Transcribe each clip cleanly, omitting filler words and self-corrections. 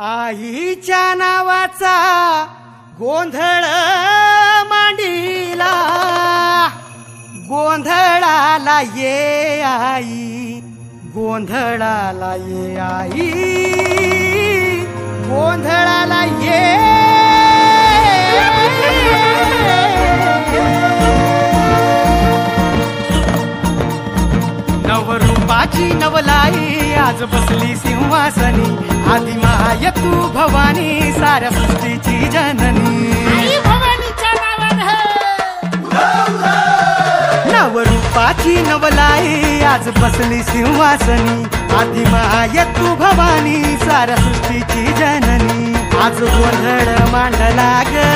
आईच्या नावाचा गोंधळ मांडीला, गोंधळाला ये आई, गोंधळाला ये आई, गोंधळाला ये। नवरूपाची नवलाई आज बसली सिंहासनी, आदि माय तू भवानी साऱ्या सृष्टीची जननी। नवरूपाची नवलाई आज बसली सिंहासनी, आदि माय तू भवानी साऱ्या सृष्टीची जननी। आज गोंधळ मांडला ग,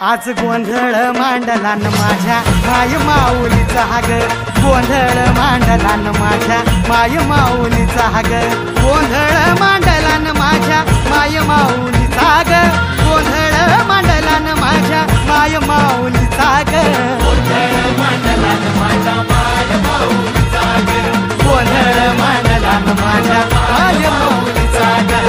आज गोंधळ मांडला न माझ्या माय माऊलीचा ग, गोंधळ मांडला न माझ्या माय माऊलीचा ग, गोंधळ मांडला न माझ्या माय माऊलीचा ग, गोंधळ मांडला न माझ्या माय माऊलीचा ग, गोंधळ मांडला न माझ्या माय माऊलीचा ग, गोंधळ मांडला न माझ्या माय माऊलीचा ग।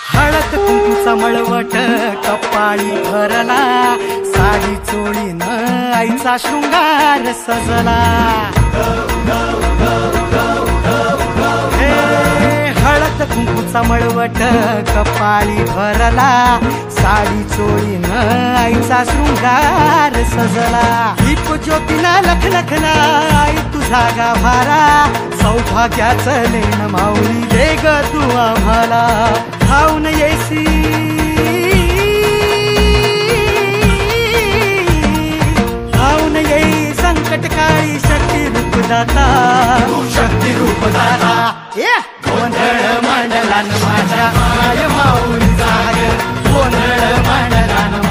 हळद कुंकूचा मळवट कपाळी भरला, साडी चोळीन आईचा शृंगार सजला। हळद कुंकूचा मळवट कपाळी भरला, साडी चोळीन आईचा शृंगार सजला। दीप ज्योतीना लखलखला आई तुझा गाभारा, सौभाग्याचं लेण माऊली दे ग तू आम्हाला। धावून येसी धावून येई संकट काळी शक्ती रूप दाता, शक्ती रूप दाता। गोंधळ मांडला न माझ्या माय माऊलीचा ग, गोंधळ मांडला न